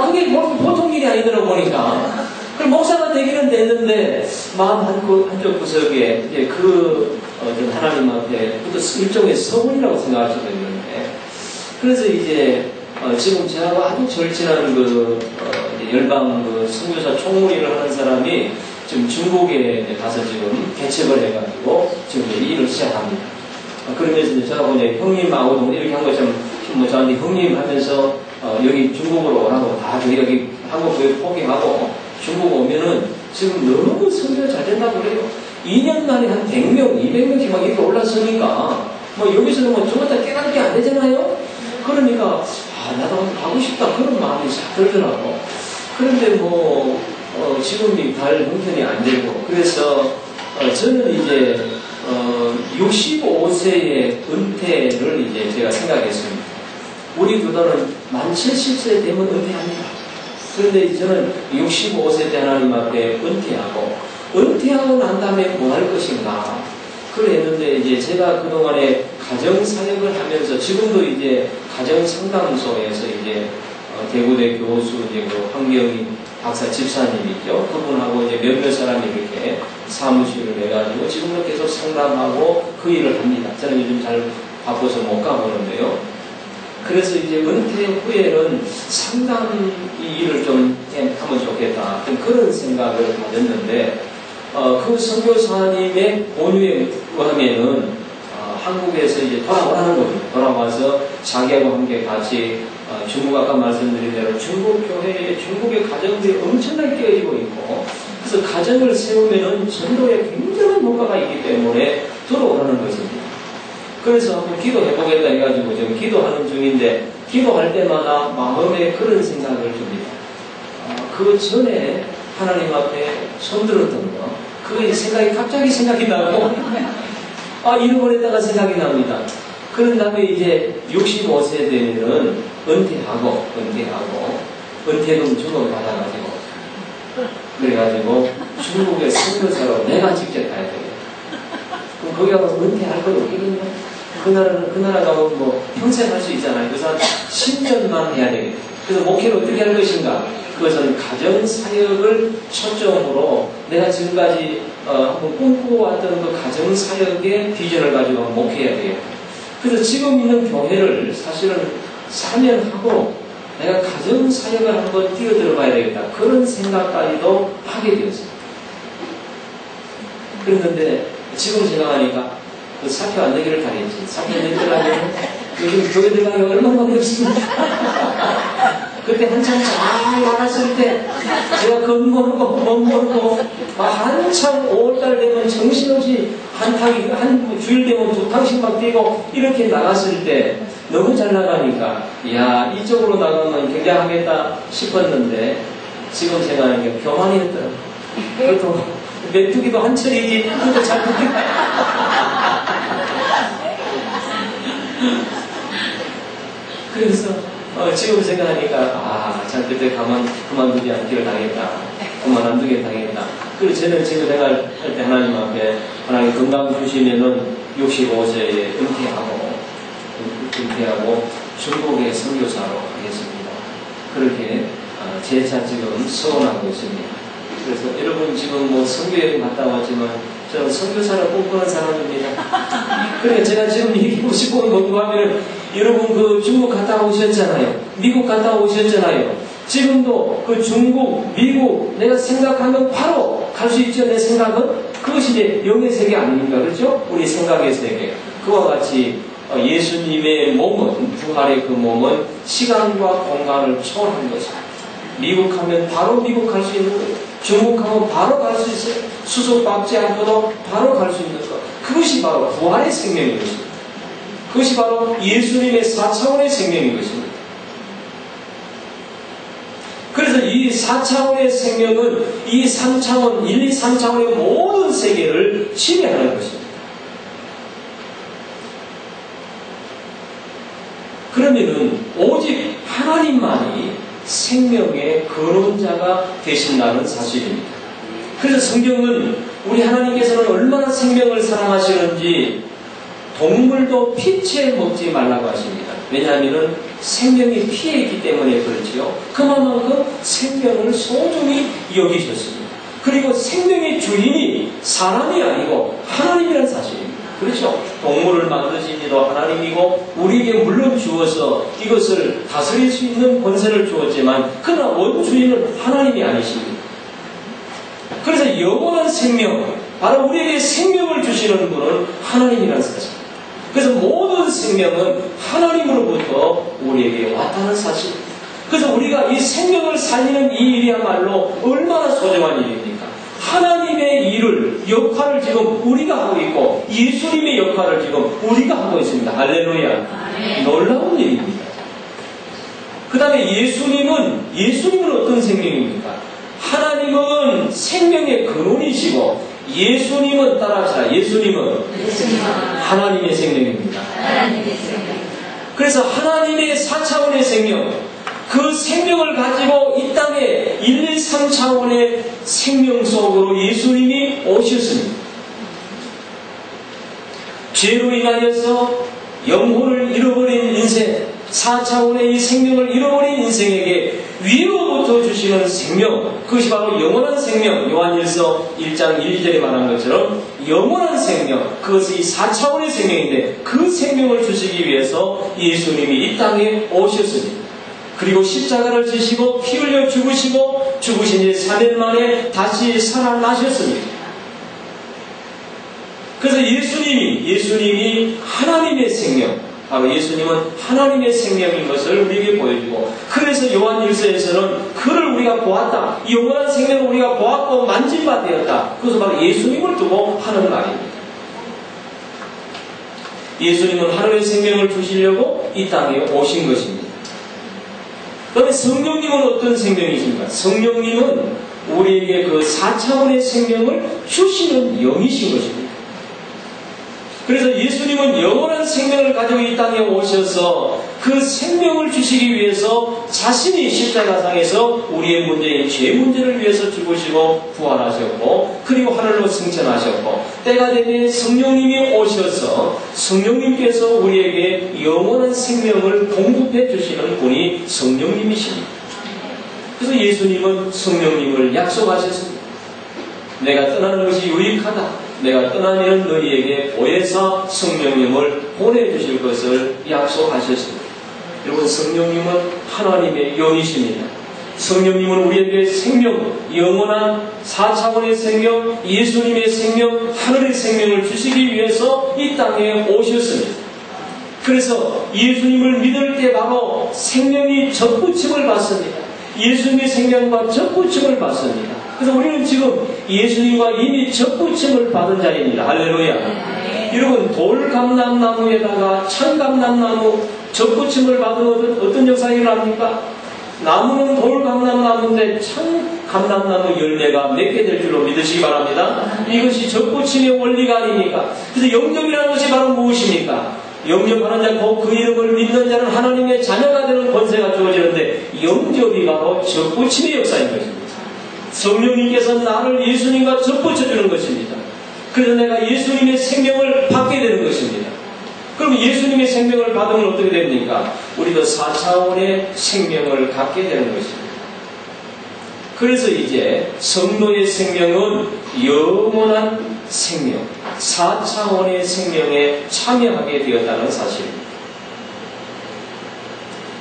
그게 보통 일이 아니더라고 보니까. 그럼 목사가 되기는 됐는데, 마음 한쪽 구석에, 이제 하나님 앞에, 그것도 일종의 서문이라고 생각할 수도 있는데, 그래서 이제, 지금 저하고 아주 절친한 열방 선교사 총무리를 하는 사람이 지금 중국에 가서 지금 개척을 해가지고 지금 일을 시작합니다. 그러면서 이제 저하고 이제 형님하고 이렇게 한 것처럼 뭐 저한테 형님 하면서 여기 중국으로 오라고 다 여기 한국 교회 포기하고 중국 오면은 지금 너무 선교 잘 된다고 그래요. 2년 만에 한 100명, 200명씩 막 이렇게 올라서니까 뭐 여기서는 뭐 저거 다 깨닫는 게 안 되잖아요. 그러니까 나도 한번 가고 싶다 그런 마음이 싹 들더라고. 그런데 뭐 지금이 갈 형편이 안 되고 그래서 저는 이제 65세의 은퇴를 이제 제가 생각했습니다. 우리 교단은 만 70세 되면 은퇴합니다. 그런데 저는 65세 때 하나님 앞에 은퇴하고 난 다음에 뭐 할 것인가 그랬는데 이제 제가 그동안에 가정사역을 하면서 지금도 이제 가정상담소에서 이제 대구대 교수 이제 황경희 박사 집사님이죠. 그분하고 이제 몇몇 사람이 이렇게 사무실을 내가지고 지금도 계속 상담하고 그 일을 합니다. 저는 요즘 잘 바빠서 못 가보는데요. 그래서 이제 은퇴 후에는 상담 이 일을 좀 하면 좋겠다. 그런 생각을 가졌는데, 그 선교사님의 권유에 의하면은 한국에서 이제 돌아오라는 거죠. 돌아와서 자기하고 함께 같이 중국 아까 말씀드린 대로 중국 교회에 중국의 가정들이 엄청나게 깨어지고 있고 그래서 가정을 세우면은 전도에 굉장한 효과가 있기 때문에 들어오라는 것입니다. 그래서 한번 기도해보겠다 해가지고 지금 기도하는 중인데 기도할 때마다 마음에 그런 생각을 듭니다. 그 전에 하나님 앞에 손들었던 거 그 생각이 갑자기 생각이 나고 잃어버렸다가 생각이 납니다. 그런 다음에 이제 65세 되면은 은퇴하고 은퇴금 주고 받아가지고 그래가지고 중국의 선교사로 내가 직접 가야 되겠다. 그럼 거기 가서 은퇴할 건 없겠냐? 그 나라 가면 뭐 평생 할 수 있잖아요. 그래서 10년만 해야 되겠다. 그래서 목회를 어떻게 할 것인가? 그것은 가정사역을 초점으로 내가 지금까지 한번 꿈꾸어왔던 그 가정사역의 비전을 가지고 목회해야 되겠다. 그래서 지금 있는 교회를 사실은 사면하고 내가 가정사역을 한번 뛰어들어 봐야 되겠다. 그런 생각까지도 하게 되었어요. 그랬는데 지금 생각하니까 그 사표 안 내기를 잘했지. 사표 내기를 하면 요즘 교회 들어가면 얼마나 어렵습니까? 그때 한참 잘 나갔을 때 제가 겁먹고 못 한참 5월달 되면 정신없이 한 주일 되면 2탕씩 막 뛰고 이렇게 나갔을 때 너무 잘 나가니까 야 이쪽으로 나가면 굉장하겠다 싶었는데 지금 생각하니까 교만이었더라고요. 그것도 메뚜기도 한철이지 그것도 잘 못했다. 그래서 지금 생각하니까 참 그때 그만두지 않기를 당했다. 그만 안 두게 당했다. 그리고 저는 지금 생각할 때 하나님 앞에 하나님 건강 주시면은 65세에 은퇴하고 중국의 선교사로 하겠습니다. 그렇게 재차 지금 서원하고 있습니다. 그래서 여러분 지금 뭐 선교여행 갔다 왔지만 저는 선교사를 꿈꾸는 사람입니다. 그러니까 제가 지금 얘기하고 싶은 건 뭐냐면 여러분 그 중국 갔다 오셨잖아요. 미국 갔다 오셨잖아요. 지금도 그 중국, 미국 내가 생각하면 바로 갈 수 있죠. 내 생각은 그것이 이제 영의 세계 아닙니까? 그렇죠? 우리 생각의 세계. 그와 같이 예수님의 몸은, 부활의 그 몸은 시간과 공간을 초월한 것입니다. 미국 하면 바로 미국 갈 수 있는 거예요. 중국 하면 바로 갈 수 있어요. 수속받지 않고도 바로 갈 수 있는 것. 그것이 바로 부활의 생명인 것입니다. 그것이 바로 예수님의 4차원의 생명인 것입니다. 그래서 이 4차원의 생명은 이 3차원, 1, 2, 3차원의 모든 세계를 지배하는 것입니다. 그러면은 오직 하나님만이 생명의 근원자가 되신다는 사실입니다. 그래서 성경은 우리 하나님께서는 얼마나 생명을 사랑하시는지 동물도 피채 먹지 말라고 하십니다. 왜냐하면 생명이 피에 있기 때문에 그렇지요. 그만큼 생명을 소중히 여기셨습니다. 그리고 생명의 주인이 사람이 아니고 하나님이라는 사실입니다. 그렇죠? 동물을 만드신 이도 하나님이고 우리에게 물론 주어서 이것을 다스릴 수 있는 권세를 주었지만 그러나 원주인은 하나님이 아니십니다. 그래서 영원한 생명, 바로 우리에게 생명을 주시는 분은 하나님이라는 사실. 그래서 모든 생명은 하나님으로부터 우리에게 왔다는 사실. 그래서 우리가 이 생명을 살리는 이 일이야말로 얼마나 소중한 일입니까? 하나님의 일을, 역할을 지금 우리가 하고 있고 예수님의 역할을 지금 우리가 하고 있습니다. 할렐루야. 놀라운 일입니다. 그 다음에 예수님은 어떤 생명입니까? 하나님은 생명의 근원이시고 예수님은 따라하시라. 예수님은 하나님의 생명입니다. 그래서 하나님의 4차원의 생명, 그 생명을 가지고 이 땅에 1, 2, 3차원의 생명 속으로 예수님이 오셨습니다. 죄로 인하여서 영혼을 잃어버린 인생, 4차원의 이 생명을 잃어버린 인생에게 위로부터 주시는 생명, 그것이 바로 영원한 생명, 요한일서 1장 1, 2절에 말한 것처럼 영원한 생명, 그것이 4차원의 생명인데 그 생명을 주시기 위해서 예수님이 이 땅에 오셨습니다. 그리고 십자가를 지시고 피 흘려 죽으시고 죽으신 지 3일 만에 다시 살아나셨습니다. 그래서 예수님이 하나님의 생명, 바로 예수님은 하나님의 생명인 것을 우리에게 보여주고, 그래서 요한일서에서는 그를 우리가 보았다, 이 영원한 생명을 우리가 보았고 만진 바 되었다. 그것은 바로 예수님을 두고 하는 말입니다. 예수님은 하나님의 생명을 주시려고 이 땅에 오신 것입니다. 그런데 성령님은 어떤 생명이십니까? 성령님은 우리에게 그 4차원의 생명을 주시는 영이신 것입니다. 그래서 예수님은 영원한 생명을 가지고 이 땅에 오셔서 그 생명을 주시기 위해서 자신이 십자가상에서 우리의 문제인 죄 문제를 위해서 죽으시고 부활하셨고, 그리고 하늘로 승천하셨고, 때가 되면 성령님이 오셔서 성령님께서 우리에게 영원한 생명을 공급해 주시는 분이 성령님이십니다. 그래서 예수님은 성령님을 약속하셨습니다. 내가 떠나는 것이 유익하다. 내가 떠나면 너희에게 보혜사 성령님을 보내주실 것을 약속하셨습니다. 여러분, 성령님은 하나님의 영이십니다. 성령님은 우리에게 생명, 영원한 4차원의 생명, 예수님의 생명, 하늘의 생명을 주시기 위해서 이 땅에 오셨습니다. 그래서 예수님을 믿을 때 바로 생명이 접붙임을 받습니다. 예수님의 생명과 접붙임을 받습니다. 그래서 우리는 지금 예수님과 이미 접붙임을 받은 자입니다. 할렐루야. 네. 여러분, 돌감람나무에다가 참감람나무 접붙임을 받은 어떤 역사가 일어납니까? 나무는 돌감람나무인데 참감람나무 열매가 맺게 될 줄로 믿으시기 바랍니다. 이것이 접붙임의 원리가 아닙니까? 그래서 영접이라는 것이 바로 무엇입니까? 영접하는 자, 곧 그 이름을 믿는 자는 하나님의 자녀가 되는 권세가 주어지는데, 영접이 바로 접붙임의 역사인 것입니다. 성령님께서 나를 예수님과 접붙여주는 것입니다. 그래서 내가 예수님의 생명을 받게 되는 것입니다. 그럼 예수님의 생명을 받으면 어떻게 됩니까? 우리도 4차원의 생명을 갖게 되는 것입니다. 그래서 이제 성도의 생명은 영원한 생명, 4차원의 생명에 참여하게 되었다는 사실입니다.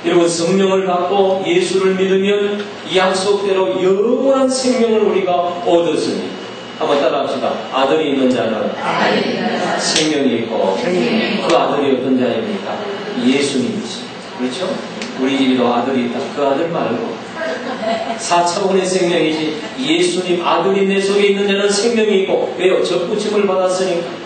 여러분, 성령을 받고 예수를 믿으면 약속대로 영원한 생명을 우리가 얻었습니다. 한번 따라합시다. 아들이 있는 자는 생명이 있고 그 아들이 어떤 자입니까? 예수님이십니다. 그렇죠? 우리 집에도 아들이 있다. 그 아들 말고 4차원의 생명이지, 예수님 아들이 내 속에 있는 자는 생명이 있고. 왜요? 접붙임을 받았으니까.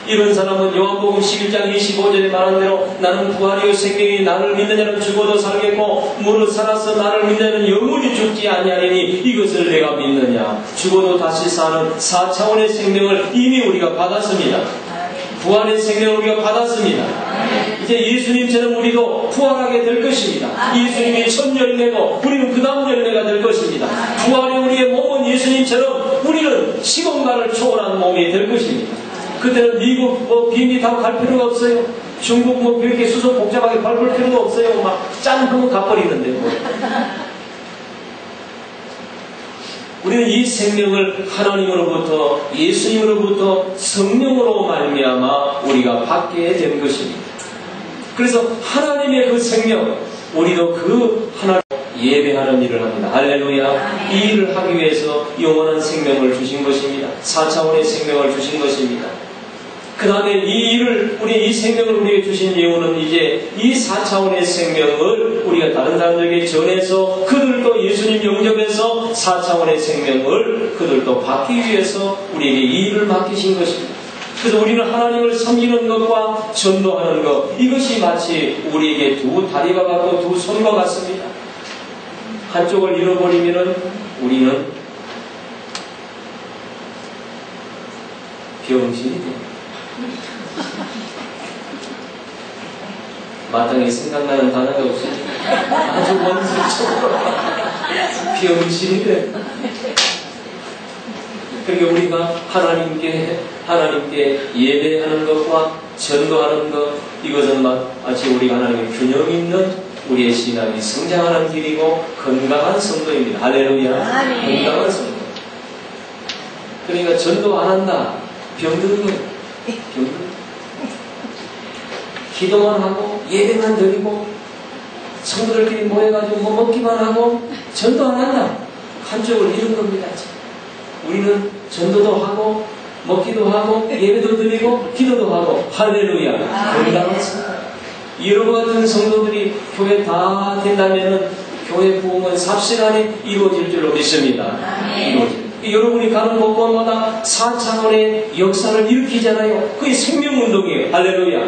이런 사람은 요한복음 11장 25절에 말한 대로 나는 부활이요 생명이, 나를 믿는 자는 죽어도 살겠고 무릇 살아서 나를 믿는 자는 영원히 죽지 아니하리니 이것을 내가 믿느냐. 죽어도 다시 사는 4차원의 생명을 이미 우리가 받았습니다. 부활의 생명을 우리가 받았습니다. 이제 예수님처럼 우리도 부활하게 될 것입니다. 예수님이 첫 열매고 우리는 그 다음 열매가 될 것입니다. 부활의 우리의 몸은 예수님처럼 우리는 시공간을 초월한 몸이 될 것입니다. 그때는 미국 비행기 타고 갈 필요가 없어요. 중국 그렇게 수속 복잡하게 밟을 필요가 없어요. 막 짠 하면 가버리는데 뭐. 우리는 이 생명을 하나님으로부터, 예수님으로부터 성령으로 말미암아 우리가 받게 된 것입니다. 그래서 하나님의 그 생명, 우리도 그 하나님 예배하는 일을 합니다. 할렐루야. 이 일을 하기 위해서 영원한 생명을 주신 것입니다. 4차원의 생명을 주신 것입니다. 그 다음에 이 일을, 이 생명을 우리에게 주신 이유는 이제 이 4차원의 생명을 우리가 다른 사람들에게 전해서 그들도 예수님 영접해서 4차원의 생명을 그들도 받기 위해서 우리에게 이 일을 맡기신 것입니다. 그래서 우리는 하나님을 섬기는 것과 전도하는 것, 이것이 마치 우리에게 두 다리가 같고 두 손과 같습니다. 한쪽을 잃어버리면 우리는 병신이 됩니다. 마땅히 생각나는 단어가 없으니까 아주 원수적으로 병신이 됩니다. 그러니까 우리가 하나님께 예배하는 것과 전도하는 것, 이것은 마치 우리가 하나님의 균형 있는 우리의 신앙이 성장하는 길이고 건강한 성도입니다. 할렐루야. 건강한 성도. 그러니까 전도 안 한다. 병드는 거예요. 기도만 하고 예배만 드리고 성도들끼리 모여가지고 먹기만 하고 전도 안 한다. 한쪽을 잃은 겁니다. 우리는 전도도 하고 먹기도 하고 예배도 드리고 기도도 하고 할렐루야. 건강한 성도. 여러분 같은 성도들이 교회 다 된다면 교회 부흥은 삽시간에 이루어질 줄로 믿습니다. 여러분이 가는 곳곳마다 4차원의 역사를 일으키잖아요. 그게 생명운동이에요. 할렐루야.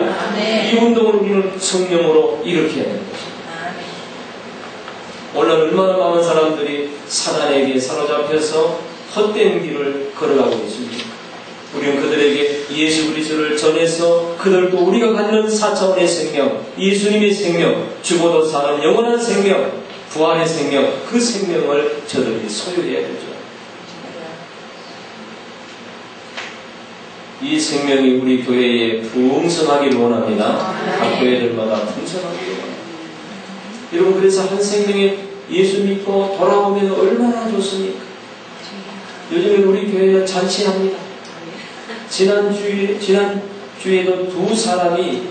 이 운동을 우리는 성령으로 일으켜야 됩니다. 오늘 얼마나 많은 사람들이 사단에게 사로잡혀서 헛된 길을 걸어가고 있습니다. 우리는 그들에게 예수 그리스도를 전해서 그들도 우리가 갖는 4차원의 생명, 예수님의 생명, 죽어도 사는 영원한 생명, 부활의 생명, 그 생명을 저들이 소유해야 되죠. 이 생명이 우리 교회에 풍성하기를 원합니다. 각 교회들마다 풍성하기를 원합니다. 여러분, 그래서 한 생명에 예수 믿고 돌아오면 얼마나 좋습니까? 요즘에 우리 교회는 잔치합니다. 지난주에도 두 사람이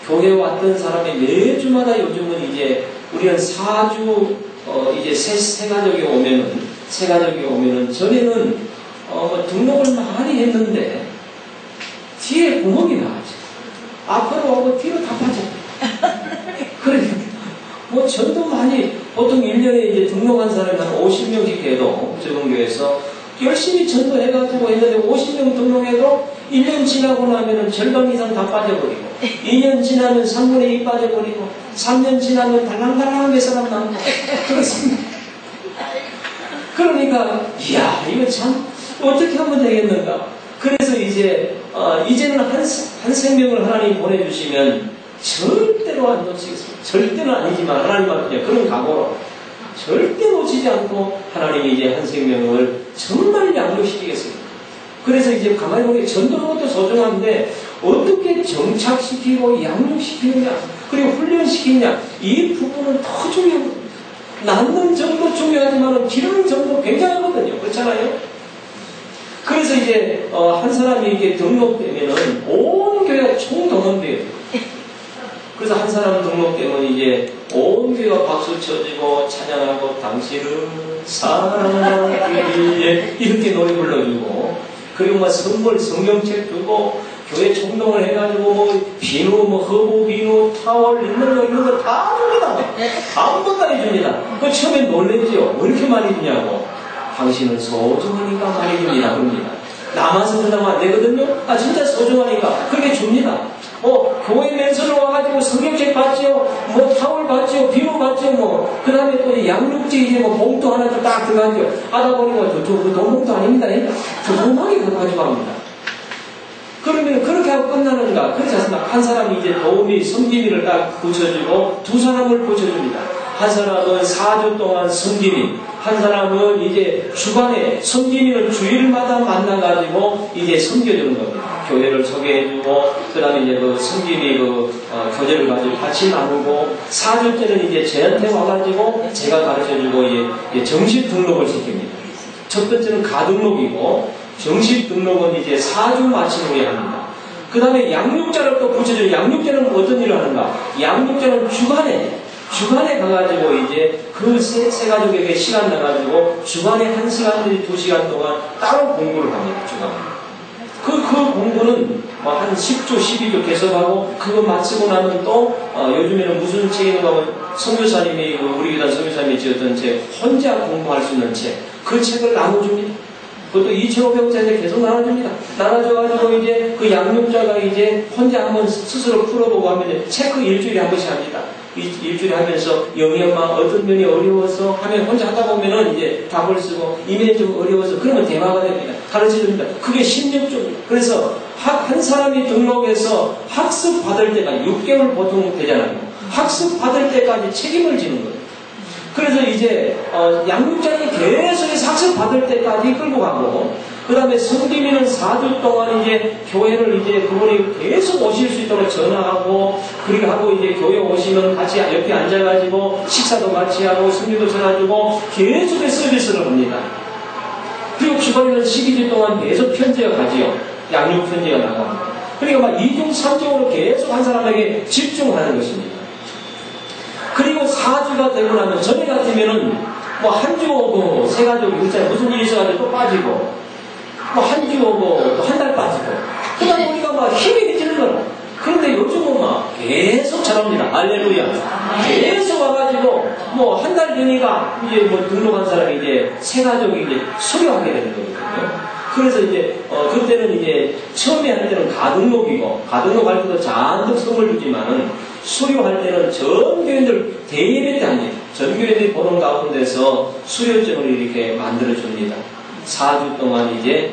교회 왔던 사람이 매주마다 요즘은 이제 우리는 4주 이제 새 가족이 오면은 전에는 등록을 많이 했는데 뒤에 구멍이 나가죠. 앞으로 오고 뒤로 다 빠져. 그러니까 뭐 전도 많이, 보통 1년에 이제 등록한 사람이 한 50명씩 해도 적응교회에서 열심히 전도해가지고 했는데 50명 등록해도 1년 지나고 나면은 절반 이상 다 빠져버리고 2년 지나면 3분의 2 빠져버리고 3년 지나면 달랑달랑한 몇 사람 남고 그렇습니다. 그러니까 이야, 이거 참 어떻게 하면 되겠는가. 그래서 이제는 한 생명을 하나님 보내주시면 절대로 안 놓치겠습니다. 절대는 아니지만 하나님한테 그런 각오로 절대 놓치지 않고 하나님이 이제 한 생명을 정말 양육시키겠습니다. 그래서 이제 가만히 보면 전도는 것도 소중한데 어떻게 정착시키고 양육시키느냐, 그리고 훈련시키느냐, 이 부분은 더 중요합니다. 낳는 점도 중요하지만 기르는 점도 굉장하거든요. 그렇잖아요? 그래서 이제 한 사람이 이게 등록되면은 온 교회가 총동원돼요. 그래서 한 사람 등록되면 이제 온 교회가 박수 쳐주고 찬양하고 당신은 사랑이기에 이렇게 노래 불러주고, 그리고 막 선물 성경책 주고 교회 총동을 해가지고 뭐 비누 뭐 허브 비누 타월 있는 거 이런 거 다 줍니다. 아무것도 안 해줍니다. 그 처음에 놀랬죠. 왜 이렇게 많이 주냐고. 당신은 소중하니까 많이 줍니다. 그럽니다. 남아서 그러면 안 되거든요. 아 진짜 소중하니까 그렇게 줍니다. 교회 맨손으로 와가지고 성경책 받지요, 뭐 타월 받지요, 비누 받지요, 뭐 그 다음에 또 양육지 이제 뭐 봉투 하나 좀 딱 들어가지요. 하다 보니까 저 돈봉투 아닙니다. 조그맣게 그거 가지고 갑니다. 그러면 그렇게 하고 끝나는가? 그렇지 않습니까? 한 사람이 이제 도우미, 섬김이를 딱 붙여주고 두 사람을 붙여줍니다. 한 사람은 4주 동안 섬김이, 한 사람은 이제 주간에 섬김이는 주일마다 만나가지고 이제 섬겨주는 겁니다. 교회를 소개해주고, 그 다음에 이제 그 섬김이 교제를 가지고 같이 나누고, 4주째는 이제 저한테 와가지고 제가 가르쳐주고 이제 정식 등록을 시킵니다. 첫 번째는 가등록이고, 정식 등록은 이제 4주 마친 후에 합니다. 그 다음에 양육자를 또 붙여줘요. 양육자는 어떤 일을 하는가? 양육자는 주간에 가가지고 이제 그 세 가족에게 시간 나가지고 주간에 1시간 내지 2시간 동안 따로 공부를 합니다. 주간에. 그 공부는 한 10주, 12주 계속하고 그거 마치고 나면 또 요즘에는 무슨 책인가 하면 선교사님이 우리 교단 선교사님이 지었던 책 혼자 공부할 수 있는 책, 그 책을 나눠줍니다. 그것도 2,500원짜리 계속 나눠줍니다. 나눠줘가지고 이제 그 양육자가 이제 혼자 한번 스스로 풀어보고 하면 체크 일주일에 한 번씩 합니다. 일주일에 하면서 영희 엄마 어떤 면이 어려워서 하면 혼자 하다 보면은 이제 답을 쓰고 이 면이 좀 어려워서 그러면 대화가 됩니다. 가르쳐줍니다. 그게 16주. 그래서 한 사람이 등록해서 학습 받을 때까지 6개월 보통 되잖아요. 학습 받을 때까지 책임을 지는 거예요. 그래서 이제 양육자이 계속 학습 받을 때까지 끌고 가고, 그 다음에 성김이는 4주 동안 이제 교회를 이제 그분이 계속 오실 수 있도록 전화하고, 그렇게 하고 이제 교회 오시면 같이 옆에 앉아가지고 식사도 같이 하고 성기도 전해주고 계속해서 서비스를 합니다. 그리고 주말에는 12주 동안 계속 편지가 가지요. 양육 편지가 나갑니다. 그러니까 막 2중 3중으로 계속 한 사람에게 집중하는 것입니다. 그리고 4주가 되고 나면 전에 같으면은 뭐 한 주 오고 세 가족 일자리 무슨 일이 있어가지고 또 빠지고, 뭐 한 주 오고 또 한 달 빠지고, 그러다 보니까 막 힘이 해지는 거라. 그런데 요즘은 막 계속 잘합니다. 할렐루야. 계속 와가지고 뭐 한 달 되니까 이제 뭐 등록한 사람이 이제 세 가족이 이제 수료하게 되는 거거든요. 그래서 이제 그때는 이제 처음에 할 때는 가등록이고, 가등록할 때도 잔뜩 선물 주지만은 수료할 때는 전 교인들 대예배 때 합니다. 전 교인들이 보는 가운데서 수료증을 이렇게 만들어 줍니다. 4주 동안 이제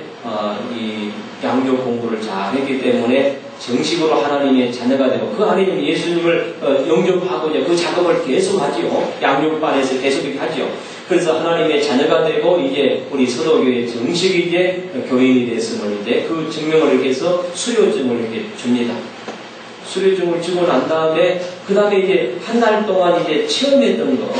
이 양육 공부를 잘 했기 때문에 정식으로 하나님의 자녀가 되고, 그 하나님 예수님을 영접하고 이제 그 작업을 계속 하지요. 양육반에서 계속 이렇게 하지요. 그래서 하나님의 자녀가 되고 이제 우리 서도교회 정식 이제 교인이 됐음을 이제 그 증명을 이렇게 해서 수료증을 이렇게 줍니다. 수료증을 주고 난 다음에 그 다음에 이제 한 달 동안 이제 체험했던 거,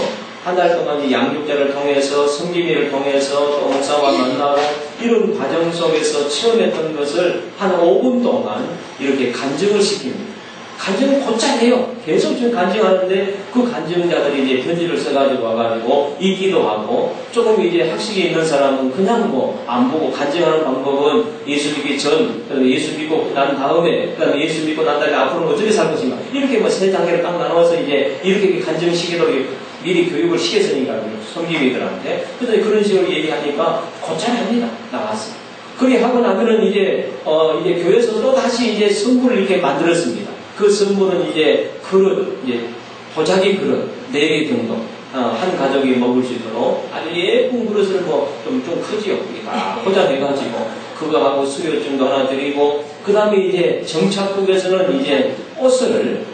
한 달 동안 이제 양육자를 통해서 성김이를 통해서 또 목사와 만나고 이런 과정 속에서 체험했던 것을 한 5분 동안 이렇게 간증을 시킵니다. 간증은 곧잘 해요. 계속 지금 간증하는데 그 간증자들이 이제 편지를 써가지고 와가지고 읽기도 하고, 조금 이제 학식이 있는 사람은 그냥 뭐 안 보고 간증하는 방법은 예수 믿기 전, 예수 믿고 난 다음에, 그 다음에 예수 믿고 난 다음에 앞으로는 어떻게 살 것인가. 이렇게 뭐 세 단계를 딱 나눠서 이제 이렇게 간증시키도록 미리 교육을 시켰으니까, 성김이들한테. 그래서 그런 식으로 얘기하니까 곧잘 합니다. 나와서. 그렇게 하고 나면은 이제 교회에서 또 다시 이제 선물을 이렇게 만들었습니다. 그 선물은 이제 그릇, 이제 도자기 그릇 4개 정도, 한 가족이 먹을 수 있도록 아주 예쁜 그릇을 뭐 좀 크지요. 다 포장해가지고 그거하고 수료증도 하나 드리고, 그 다음에 이제 정착국에서는 이제 옷을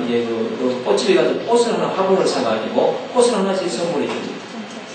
이제 그 꽃집에 가서 옷을 하나 화분을 사가지고 옷을 하나씩 선물해 줍니다.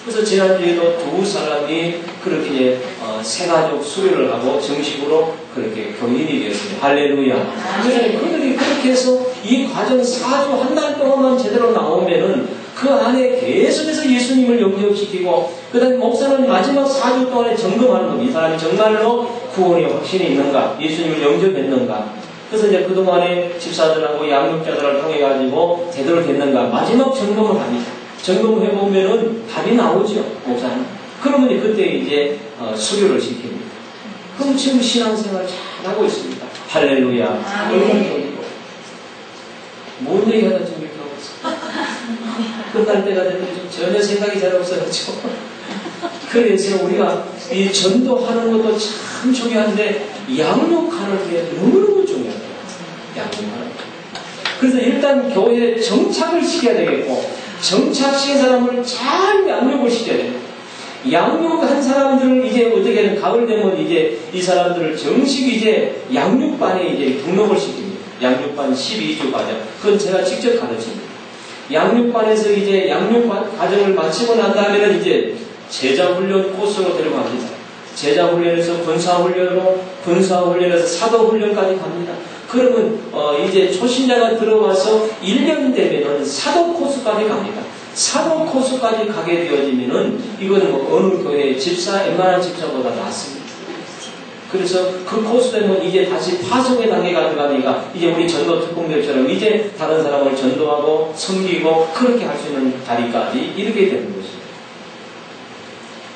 그래서 지난주에도 2사람이 그렇게 이제 세 가족 수료를 하고 정식으로 그렇게 교인이 되었습니다. 할렐루야. 그래서 그들이 그렇게 해서 이 과정 4주 한 달 동안만 제대로 나오면은 그 안에 계속해서 예수님을 영접시키고, 그 다음에 목사는 마지막 4주 동안에 점검하는 겁니다. 이 사람이 정말로 구원의 확신이 있는가, 예수님을 영접했는가. 그래서 이제 그동안에 집사들하고 양육자들을 통해가지고 제대로 됐는가 마지막 점검을 합니다. 점검을 해보면은 답이 나오죠, 목사는. 그러면 그때 이제 수료를 시킵니다. 그럼 지금 신앙생활 잘하고 있습니다. 할렐루야. 얼마나 좋고. 뭔 얘기하다 지금 이렇게 하고 있어. 끝날 때가 되면 전혀 생각이 잘 없어가지고. 그래서 우리가 이 전도하는 것도 참 중요한데 양육하는 게 너무너무 중요해요. 양육하는 거. 그래서 일단 교회에 정착을 시켜야 되겠고 정착시킨 사람을 잘 양육을 시켜야 돼요. 양육한 사람들을 이제 어떻게든 가을 되면 이제 이 사람들을 정식 이제 양육반에 이제 등록을 시킵니다. 양육반 12주 과정. 그건 제가 직접 가르칩니다. 양육반에서 이제 양육반 과정을 마치고 난 다음에는 이제 제자훈련 코스로 데려갑니다. 제자훈련에서 군사훈련으로, 군사훈련에서 사도훈련까지 갑니다. 그러면 이제 초신자가 들어와서 1년 되면은 사도 코스까지 갑니다. 사도 코스까지 가게 되어지면은 이거는 뭐 어느 교회 집사, 웬만한 집사보다 낫습니다. 그래서 그 코스 되면 이제 다시 파송의 단계가 들어가니까 이제 우리 전도 특공대처럼 이제 다른 사람을 전도하고 섬기고 그렇게 할 수 있는 자리까지 이르게 되는 것입니다.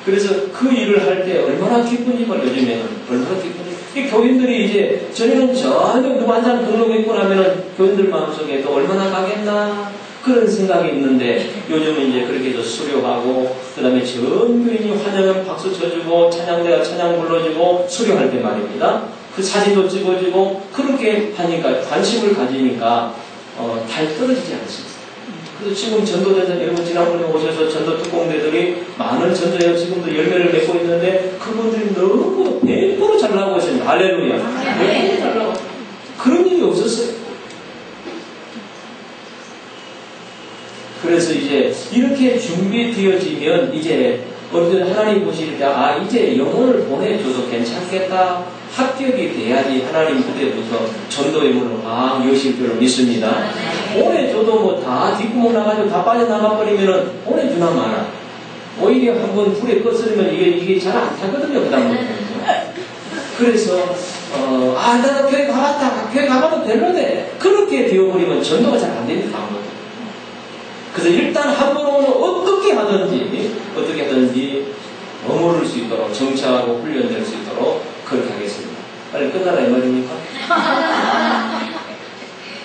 그래서 그 일을 할 때 얼마나 기쁜지 요즘에는 얼마나 기쁜지. 이 교인들이 이제 전에는 전혀 누구 한 사람 등록했고 나면은 교인들 마음속에 또 얼마나 가겠나 그런 생각이 있는데 요즘은 이제 그렇게 해서 수료하고 그 다음에 전 교인이 환영하면 박수 쳐주고 찬양대가 찬양 불러주고 수료할 때 말입니다. 그 사진도 찍어주고 그렇게 하니까 관심을 가지니까 잘 떨어지지 않습니다. 그래서 지금 전도대사 여러분 지난번에 오셔서 전도 특공대들이 많은 전도회가 지금도 열매를 맺고 있는데 그분들이 너무 100% 잘 나가고 있습니다. 할렐루야. 100% 잘 나가고 그런 일이 없었어요. 그래서 이제 이렇게 준비되어지면 이제 어떤 하나님 보실 때 이제 영혼을 보내줘도 괜찮겠다. 합격이 돼야지 하나님 그때부터 전도의 문을 여실 줄을 믿습니다. 보내줘도 뭐 다 뒷구멍 나가지고 다 빠져나가 버리면은 보내주나 마나. 오히려 한번 불에 껐으면 이게 잘 안 타거든요. 그 다음부터. 그래서 나도 교회 가봤다. 교회 가봐도 별로네. 그렇게 되어버리면 전도가 잘 안 됩니다. 그래서 일단 한 번은 어떻게 하든지 머무를 수 있도록 정착하고 훈련될 수 있도록 그렇게 하겠습니다. 빨리 끝나라 이 말입니까?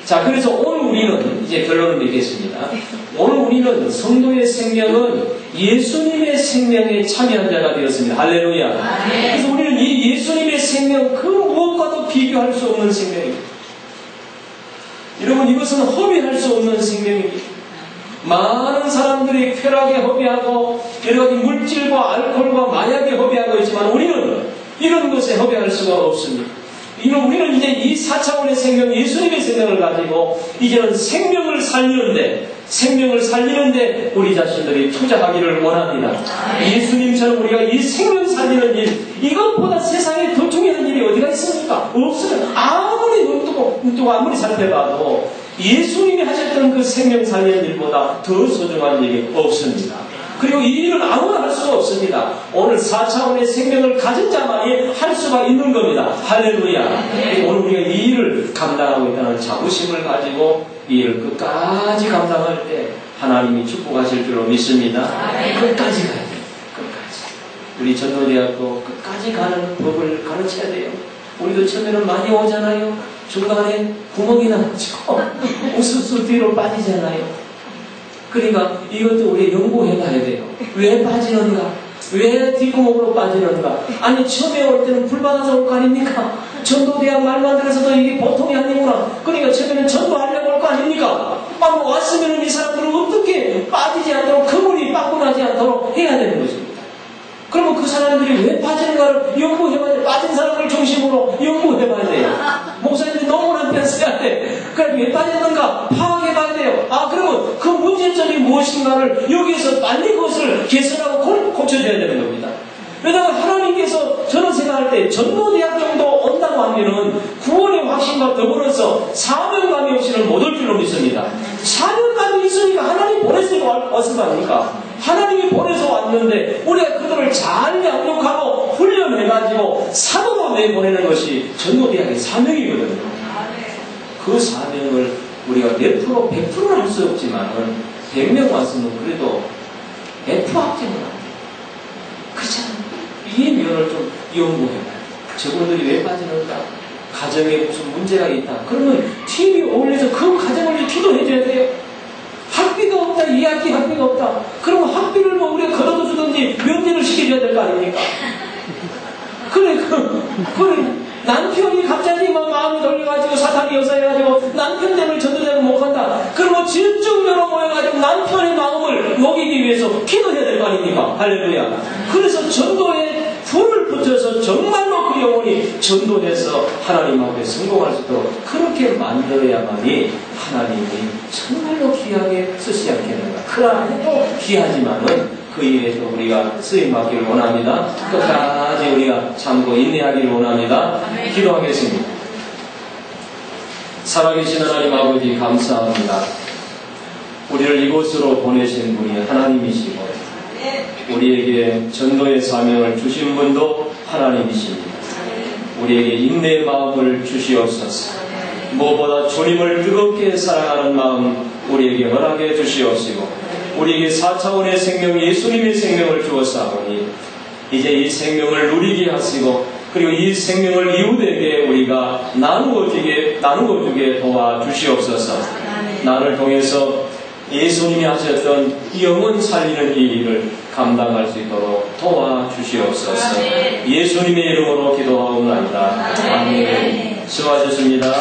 자, 그래서 오늘 우리는 이제 결론을 맺겠습니다. 오늘 우리는 성도의 생명은 예수님의 생명에 참여한 자가 되었습니다. 할렐루야. 그래서 우리는 이 예수님의 생명 그 무엇과도 비교할 수 없는 생명입니다. 여러분 이것은 허비할 수 없는 생명입니다. 많은 사람들이 쾌락에 허비하고 여러가지 물질과 알코올과 마약에 허비하고 있지만 우리는 이런 것에 허비할 수가 없습니다. 우리는 이제 이 4차원의 생명, 예수님의 생명을 가지고 이제는 생명을 살리는데 우리 자신들이 투자하기를 원합니다. 예수님처럼 우리가 이 생명 살리는 일, 이것보다 세상에 더 중요한 일이 어디가 있습니까? 없으면 아무리 눈 뜨고 아무리 살펴봐도 예수님이 하셨던 그 생명 살리는 일보다 더 소중한 일이 없습니다. 그리고 이 일은 아무나 할 수가 없습니다. 오늘 4차원의 생명을 가진 자만이 할 수가 있는 겁니다. 할렐루야. 오늘 우리가 이 일을 감당하고 있다는 자부심을 가지고 이 일을 끝까지 감당할 때 하나님이 축복하실 줄로 믿습니다. 끝까지 가야 돼요. 끝까지. 우리 전도대학도 끝까지 가는 법을 가르쳐야 돼요. 우리도 처음에는 많이 오잖아요. 중간에 구멍이 나가지고 우수수 뒤로 빠지잖아요. 그러니까 이것도 우리 연구해봐야 돼요. 왜 빠지는가? 왜 뒷구멍으로 빠지는가? 아니 처음에 올 때는 불 받아서 올 거 아닙니까? 전도대학 말만 들어서도 이게 보통이 아니구나. 그러니까 처음에는 전도하려고 올 거 아닙니까? 왔으면 이 사람들은 어떻게 빠지지 않도록 그물이 빠꾸나지 않도록 해야 되는 것입니다. 그러면 그 사람들이 왜 빠지는가를 연구해봐야 돼. 빠진 사람을 중심으로 연구해봐야 돼요. 목사님들이 논문한 편 써야 돼. 그래 왜 빠졌는가 파악해봐야 돼요. 그러면 그 문제점이 무엇인가를 여기에서 빨리 그것을 개선하고 고쳐줘야 되는 겁니다. 왜냐하면 하나님께서 저는 생각할 때 전도대학 정도 온다고 하면은 구원의 확신과 더불어서 사명감이 없이는 못 올 줄로 믿습니다. 사명감이 있으니까 하나님 보냈으니까 왔을 거 아닙니까? 하나님이 보내서 왔는데 우리가 그들을 잘 양육하고 훈련해가지고 사도로 내보내는 것이 전도대학의 사명이거든요. 그 사명을 우리가 몇 프로, 100%는 할 수 없지만은 100명 왔으면 그래도 F 합격은 안 돼요. 그렇잖아요. 이 면을 좀 연구해봐요. 저분들이 왜 빠지는가? 가정에 무슨 문제가 있다. 그러면 팀이 어울려서 그 가정을 기도해줘야 돼요. 학비가 없다. 2학기 학비가 없다. 그러면 학비를 뭐 우리가 걷어다 주든지 면제를 시켜줘야 될 거 아닙니까? 그래. 남편이 갑자기 막 마음이 돌려가지고 사탄이 역사해가지고 남편 때문에 전도자를 못 간다. 그러면 집중적으로 모여가지고 남편의 마음을 먹이기 위해서 기도해야 될 거 아닙니까? 할렐루야. 그래서 전도에 불을 붙여서 정말로 그 영혼이 전도돼서 하나님 앞에 성공할 수 있도록 그렇게 만들어야만이 하나님이 정말로 귀하게 쓰시지 않겠는가. 그러해도 귀하지만은 그 일에서 우리가 쓰임받기를 원합니다. 끝까지 우리가 참고 인내하기를 원합니다. 기도하겠습니다. 살아계신 하나님 아버지 감사합니다. 우리를 이곳으로 보내신 분이 하나님이시고 우리에게 전도의 사명을 주신 분도 하나님이십니다. 우리에게 인내의 마음을 주시옵소서. 무엇보다 주님을 뜨겁게 사랑하는 마음 우리에게 허락해 주시옵시고 우리에게 4차원의 생명 예수님의 생명을 주었사오니 이제 이 생명을 누리게 하시고 그리고 이 생명을 이웃에게 우리가 나누어 주게 도와주시옵소서. 나를 통해서 예수님이 하셨던 영혼 살리는 이 일을 감당할 수 있도록 도와주시옵소서. 예수님의 이름으로 기도하옵나이다. 아멘. 수고하셨습니다.